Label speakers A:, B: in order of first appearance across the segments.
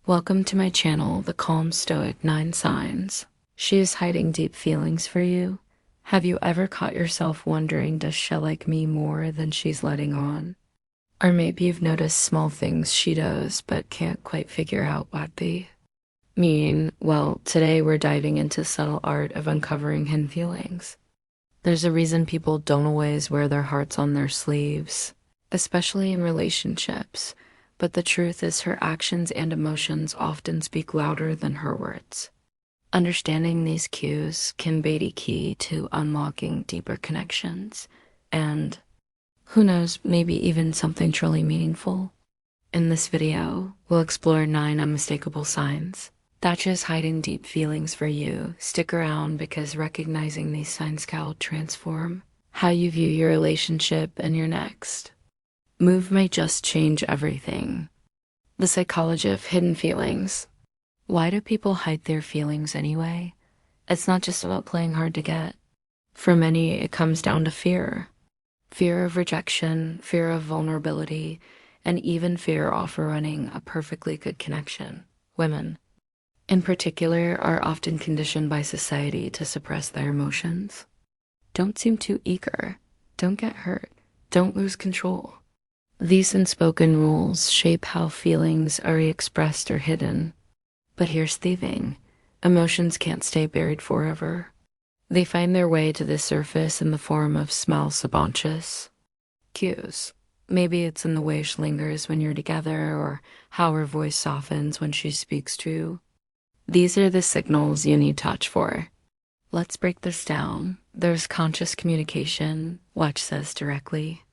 A: Welcome to my channel, The Calm Stoic 9 Signs. She is hiding deep feelings for you. Have you ever caught yourself wondering, does she like me more than she's letting on? Or maybe you've noticed small things she does but can't quite figure out what they mean. Well, today we're diving into subtle art of uncovering hidden feelings. There's a reason people don't always wear their hearts on their sleeves, especially in relationships. But the truth is her actions and emotions often speak louder than her words. Understanding these cues can be the key to unlocking deeper connections and, who knows, maybe even something truly meaningful. In this video, we'll explore 9 unmistakable signs that she's hiding deep feelings for you. Stick around because recognizing these signs can transform how you view your relationship and your next move may just change everything. The psychology of hidden feelings. Why do people hide their feelings anyway? It's not just about playing hard to get. For many, it comes down to fear. Fear of rejection, fear of vulnerability, and even fear of running a perfectly good connection. Women, in particular, are often conditioned by society to suppress their emotions. Don't seem too eager. Don't get hurt. Don't lose control. These unspoken rules shape how feelings are expressed or hidden. But here's the thing. Emotions can't stay buried forever. They find their way to the surface in the form of small subconscious cues. Maybe it's in the way she lingers when you're together or how her voice softens when she speaks to you. These are the signals you need to watch for. Let's break this down. There's conscious communication, what she says directly.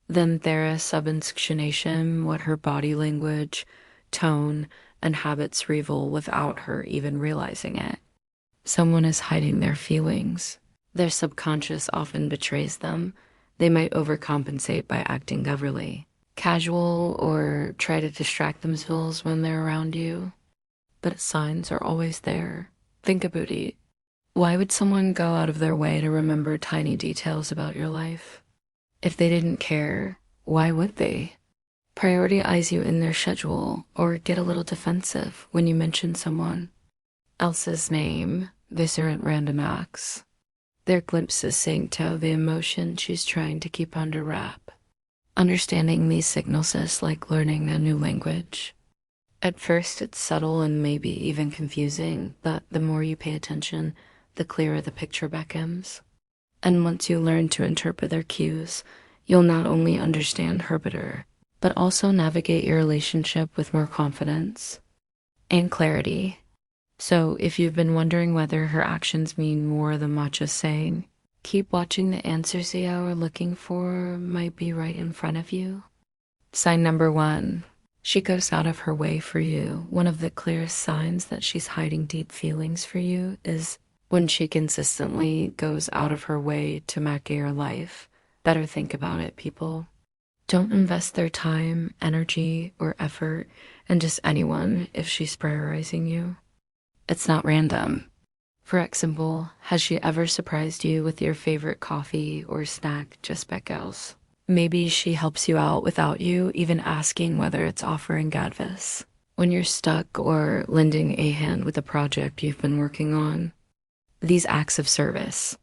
A: Then there's subintonation, what her body language, tone, and habits reveal without her even realizing it. Someone is hiding their feelings. Their subconscious often betrays them. They might overcompensate by acting overly casual or try to distract themselves when they're around you. But signs are always there. Think about it. Why would someone go out of their way to remember tiny details about your life? If they didn't care, why would they? Prioritize you in their schedule or get a little defensive when you mention someone else's name. These aren't random acts. They're glimpses into the emotion she's trying to keep under wrap. Understanding these signals is like learning a new language. At first, it's subtle and maybe even confusing, but the more you pay attention, the clearer the picture becomes. And once you learn to interpret their cues, you'll not only understand her better, but also navigate your relationship with more confidence and clarity. So if you've been wondering whether her actions mean more than what she's saying, keep watching. The answers you are looking for might be right in front of you. Sign number 1. She goes out of her way for you. One of the clearest signs that she's hiding deep feelings for you is when she consistently goes out of her way to make your life. Better think about it, people. Don't invest their time, energy, or effort in just anyone if she's prioritizing you. It's not random. For example, has she ever surprised you with your favorite coffee or snack just because? Maybe she helps you out without you even asking, whether it's offering advice when you're stuck or lending a hand with a project you've been working on. These acts of service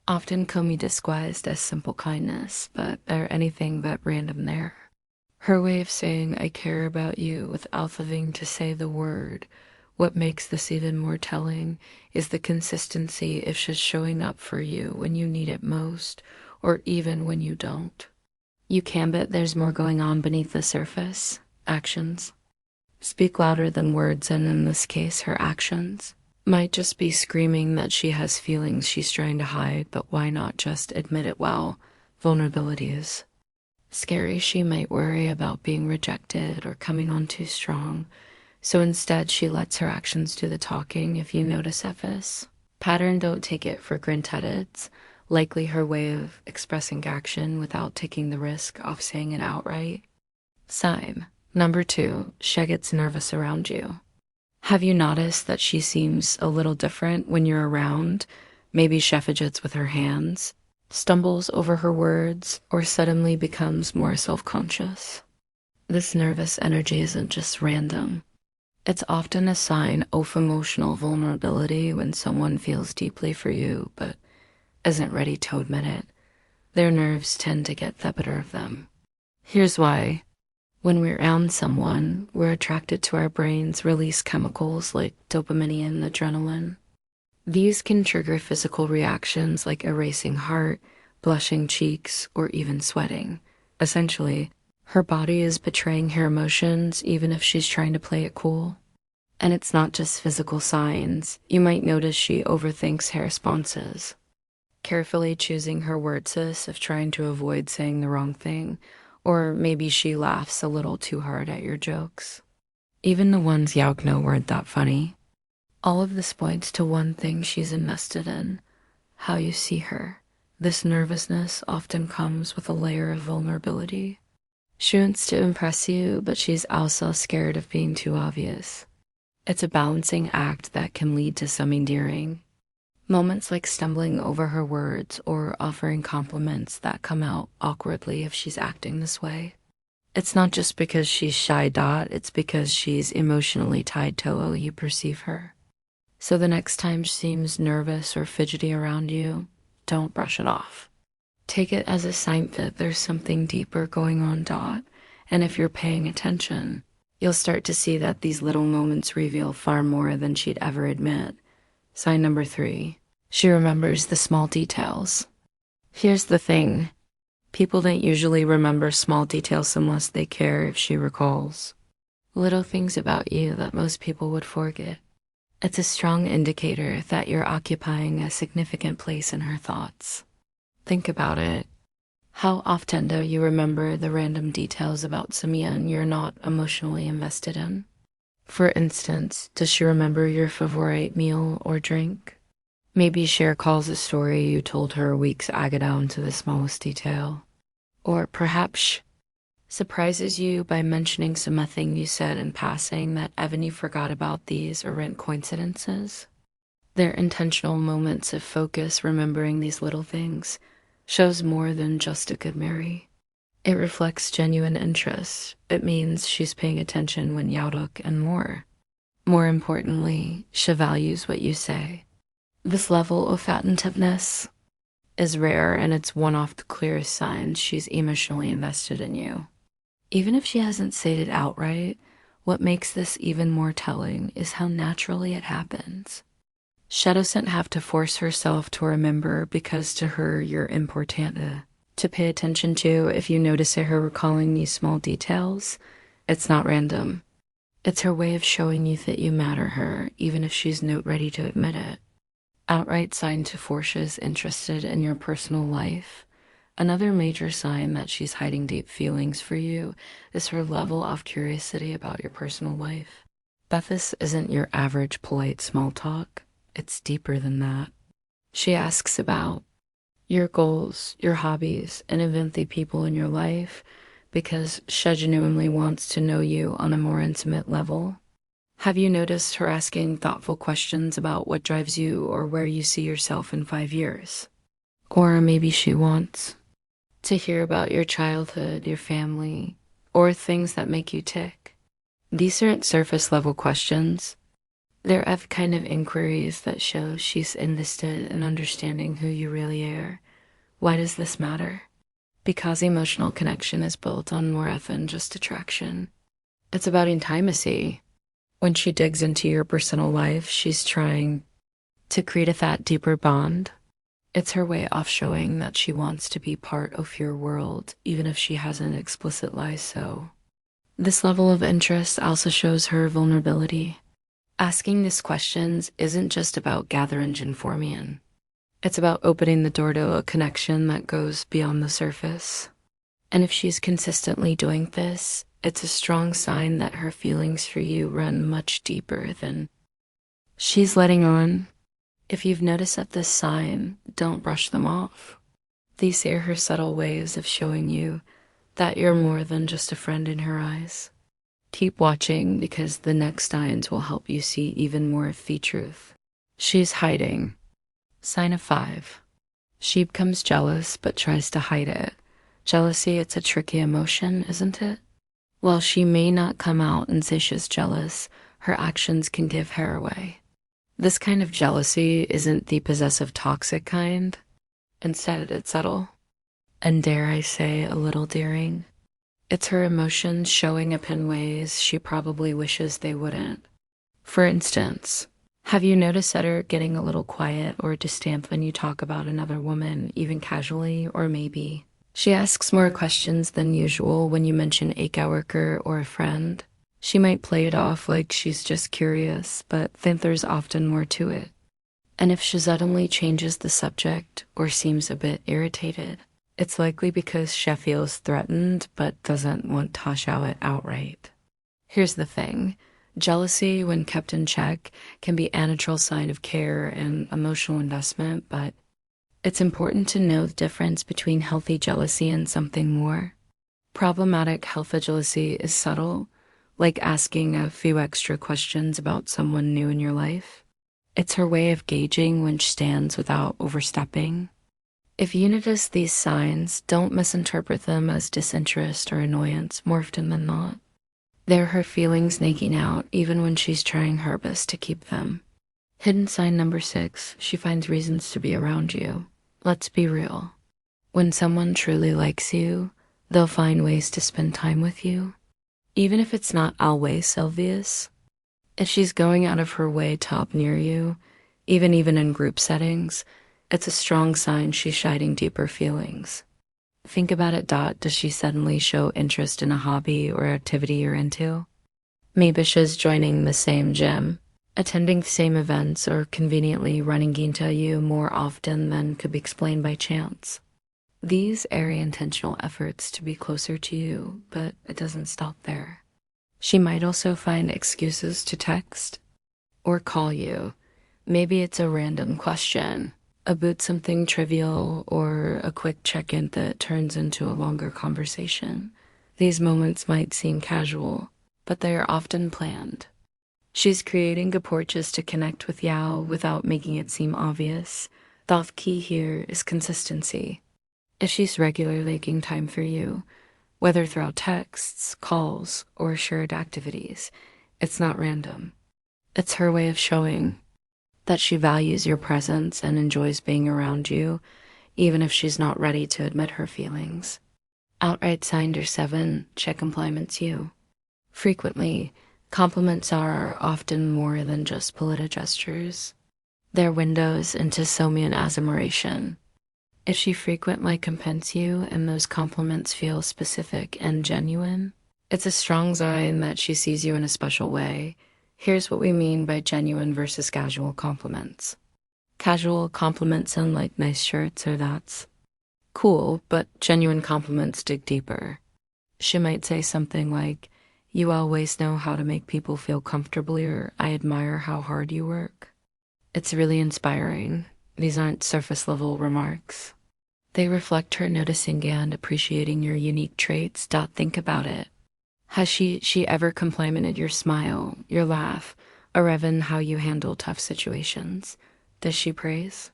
A: often can be disguised as simple kindness, but they're anything but random there. Her way of saying, I care about you without having to say the word. What makes this even more telling is the consistency if she's showing up for you when you need it most, or even when you don't. You can bet there's more going on beneath the surface. Actions speak louder than words, and in this case, her actions might just be screaming that she has feelings she's trying to hide, but why not just admit it? Well, vulnerability is scary. She might worry about being rejected or coming on too strong. So instead, she lets her actions do the talking. If you notice this pattern, don't take it for granted. It's likely her way of expressing action without taking the risk of saying it outright. Sign number 2, she gets nervous around you. Have you noticed that she seems a little different when you're around? Maybe she fidgets with her hands, stumbles over her words, or suddenly becomes more self-conscious. This nervous energy isn't just random. It's often a sign of emotional vulnerability when someone feels deeply for you but isn't ready to admit it. Their nerves tend to get the better of them. Here's why. When we're around someone, we're attracted to our brains release chemicals like dopamine and adrenaline. These can trigger physical reactions like a racing heart, blushing cheeks, or even sweating. Essentially, her body is betraying her emotions even if she's trying to play it cool. And it's not just physical signs. You might notice she overthinks her responses, carefully choosing her words as if trying to avoid saying the wrong thing, or maybe she laughs a little too hard at your jokes. Even the ones you know weren't that funny. All of this points to one thing she's invested in: how you see her. This nervousness often comes with a layer of vulnerability. She wants to impress you, but she's also scared of being too obvious. It's a balancing act that can lead to some endearing moments, like stumbling over her words or offering compliments that come out awkwardly if she's acting this way. It's not just because she's shy, it's because she's emotionally tied to how you perceive her. So the next time she seems nervous or fidgety around you, don't brush it off. Take it as a sign that there's something deeper going on, and if you're paying attention, you'll start to see that these little moments reveal far more than she'd ever admit. Sign number 3. She remembers the small details. Here's the thing. People don't usually remember small details unless they care if she recalls. Little things about you that most people would forget. It's a strong indicator that you're occupying a significant place in her thoughts. Think about it. How often do you remember the random details about someone you're not emotionally invested in? For instance, does she remember your favorite meal or drink? Maybe she recalls a story you told her weeks ago down to the smallest detail. Or perhaps she surprises you by mentioning something you said in passing that even you forgot about. These aren't coincidences. They're intentional moments of focus. Remembering these little things shows more than just a good memory. It reflects genuine interest. It means she's paying attention when you look, and more. More importantly, she values what you say. This level of attentiveness is rare, and it's one of the clearest signs she's emotionally invested in you. Even if she hasn't said it outright, what makes this even more telling is how naturally it happens. She doesn't have to force herself to remember, because to her you're important to pay attention to. If you notice her recalling these small details, it's not random. It's her way of showing you that you matter her, even if she's not ready to admit it. Outright sign to force she's interested in your personal life. Another major sign that she's hiding deep feelings for you is her level of curiosity about your personal life. But this isn't your average polite small talk. It's deeper than that. She asks about your goals, your hobbies, and even the people in your life, because she genuinely wants to know you on a more intimate level. Have you noticed her asking thoughtful questions about what drives you or where you see yourself in 5 years? Or maybe she wants to hear about your childhood, your family, or things that make you tick. These aren't surface level questions. They're kind of inquiries that show she's invested in understanding who you really are. Why does this matter? Because emotional connection is built on more than just attraction. It's about intimacy. When she digs into your personal life, she's trying to create that deeper bond. It's her way of showing that she wants to be part of your world, even if she hasn't explicitly so. This level of interest also shows her vulnerability. Asking these questions isn't just about gathering information. It's about opening the door to a connection that goes beyond the surface. And if she's consistently doing this, it's a strong sign that her feelings for you run much deeper than she's letting on. If you've noticed at this sign, don't brush them off. These are her subtle ways of showing you that you're more than just a friend in her eyes. Keep watching, because the next signs will help you see even more of the truth she's hiding. Sign of 5. She becomes jealous but tries to hide it. Jealousy, it's a tricky emotion, isn't it? While she may not come out and say she's jealous, her actions can give her away. This kind of jealousy isn't the possessive toxic kind. Instead, it's subtle, and dare I say, a little daring. It's her emotions showing up in ways she probably wishes they wouldn't. For instance, have you noticed her getting a little quiet or distant when you talk about another woman, even casually, or maybe she asks more questions than usual when you mention a coworker or a friend? She might play it off like she's just curious, but think there's often more to it. And if she suddenly changes the subject or seems a bit irritated, it's likely because she feels threatened but doesn't want to shout it outright. Here's the thing. Jealousy, when kept in check, can be a natural sign of care and emotional investment, but it's important to know the difference between healthy jealousy and something more. Problematic healthy jealousy is subtle, like asking a few extra questions about someone new in your life. It's her way of gauging when she stands without overstepping. If you notice these signs, don't misinterpret them as disinterest or annoyance more often than not. They're her feelings snaking out even when she's trying her best to keep them. Hidden sign number 6, she finds reasons to be around you. Let's be real. When someone truly likes you, they'll find ways to spend time with you, even if it's not always obvious. If she's going out of her way to up near you, even in group settings, it's a strong sign she's hiding deeper feelings. Think about it. Does she suddenly show interest in a hobby or activity you're into? Maybe she's joining the same gym, attending the same events, or conveniently running into you more often than could be explained by chance. These are intentional efforts to be closer to you, but it doesn't stop there. She might also find excuses to text or call you. Maybe it's a random question about something trivial or a quick check-in that turns into a longer conversation. These moments might seem casual, but they are often planned. She's creating approaches to connect with you without making it seem obvious. The key here is consistency. If she's regularly making time for you, whether through texts, calls, or shared activities, it's not random. It's her way of showing that she values your presence and enjoys being around you, even if she's not ready to admit her feelings. Outright sign or 7, she compliments you. Frequently, compliments are often more than just polite gestures. They're windows into Somian admiration. If she frequently compliments you and those compliments feel specific and genuine, it's a strong sign that she sees you in a special way. Here's what we mean by genuine versus casual compliments. Casual compliments sound like nice shirts or that's cool, but genuine compliments dig deeper. She might say something like, "You always know how to make people feel comfortably," or "I admire how hard you work." It's really inspiring. These aren't surface-level remarks. They reflect her noticing and appreciating your unique traits. Think about it. Has she ever complimented your smile, your laugh, or even how you handle tough situations? Does she praise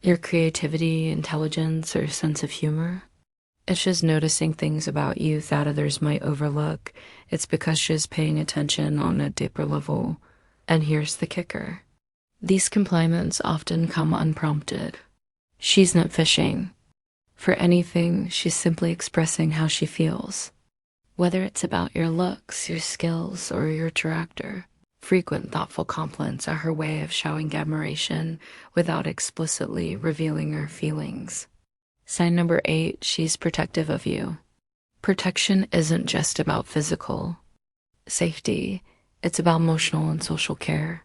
A: your creativity, intelligence, or sense of humor? If she's noticing things about you that others might overlook, it's because she's paying attention on a deeper level. And here's the kicker. These compliments often come unprompted. She's not fishing for anything, she's simply expressing how she feels. Whether it's about your looks, your skills, or your character, frequent thoughtful compliments are her way of showing admiration without explicitly revealing her feelings. Sign number 8, she's protective of you. Protection isn't just about physical safety, it's about emotional and social care.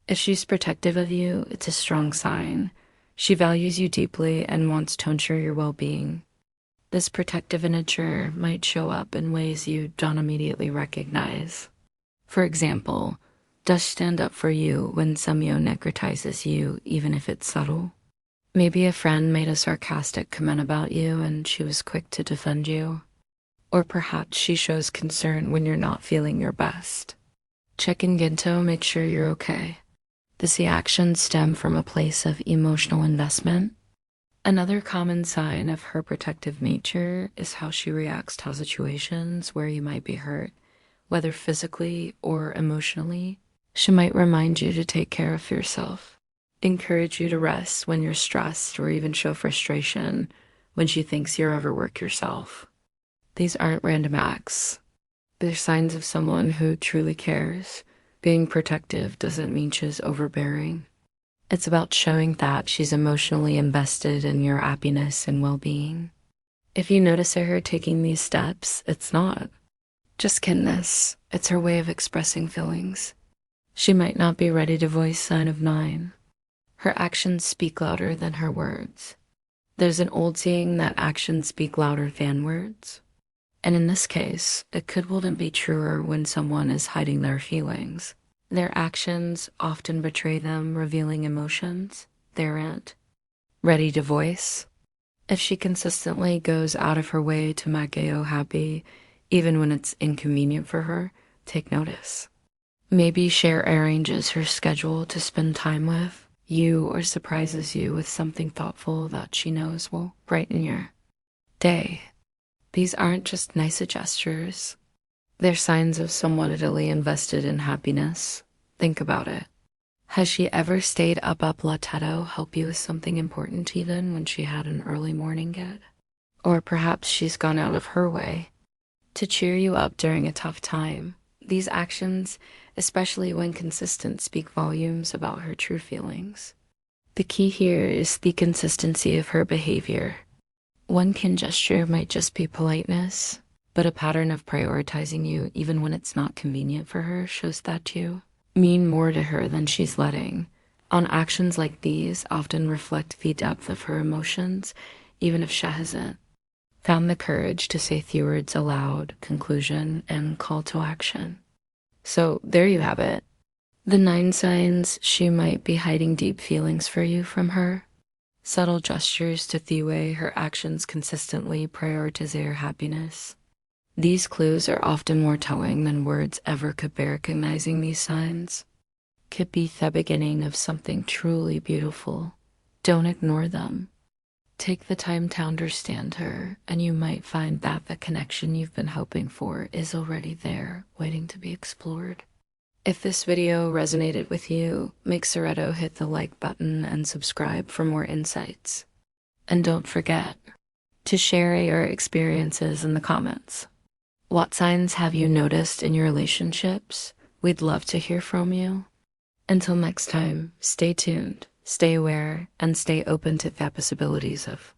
A: If she's protective of you, it's a strong sign. She values you deeply and wants to ensure your well-being. This protective nature might show up in ways you don't immediately recognize. For example, does she stand up for you when someone necrotizes you, even if it's subtle? Maybe a friend made a sarcastic comment about you and she was quick to defend you. Or perhaps she shows concern when you're not feeling your best. Check in Ginto, make sure you're okay. Does the action stem from a place of emotional investment? Another common sign of her protective nature is how she reacts to situations where you might be hurt, whether physically or emotionally. She might remind you to take care of yourself, encourage you to rest when you're stressed, or even show frustration when she thinks you're overworked yourself. These aren't random acts. They're signs of someone who truly cares. Being protective doesn't mean she's overbearing. It's about showing that she's emotionally invested in your happiness and well-being. If you notice her taking these steps, it's not just kindness. It's her way of expressing feelings. She might not be ready to voice sign of 9. Her actions speak louder than her words. There's an old saying that actions speak louder than words. And in this case, it couldn't be truer when someone is hiding their feelings. Their actions often betray them, revealing emotions they aren't ready to voice. If she consistently goes out of her way to make you happy, even when it's inconvenient for her, take notice. Maybe she arranges her schedule to spend time with you or surprises you with something thoughtful that she knows will brighten your day. These aren't just nice gestures. They're signs of someone utterly invested in happiness. Think about it. Has she ever stayed up late to help you with something important even when she had an early morning yet? Or perhaps she's gone out of her way to cheer you up during a tough time. These actions, especially when consistent, speak volumes about her true feelings. The key here is the consistency of her behavior. One kind gesture might just be politeness, but a pattern of prioritizing you even when it's not convenient for her shows that you mean more to her than she's letting. On actions like these often reflect the depth of her emotions, even if she hasn't found the courage to say few words aloud, conclusion, and call to action. So there you have it. The 9 signs she might be hiding deep feelings for you from her. Subtle gestures to the way her actions consistently prioritize your happiness. These clues are often more telling than words ever could be. Recognizing these signs could be the beginning of something truly beautiful. Don't ignore them. Take the time to understand her, and you might find that the connection you've been hoping for is already there, waiting to be explored. If this video resonated with you, make sure to hit the like button and subscribe for more insights. And don't forget to share your experiences in the comments. What signs have you noticed in your relationships? We'd love to hear from you. Until next time, stay tuned, stay aware, and stay open to the possibilities of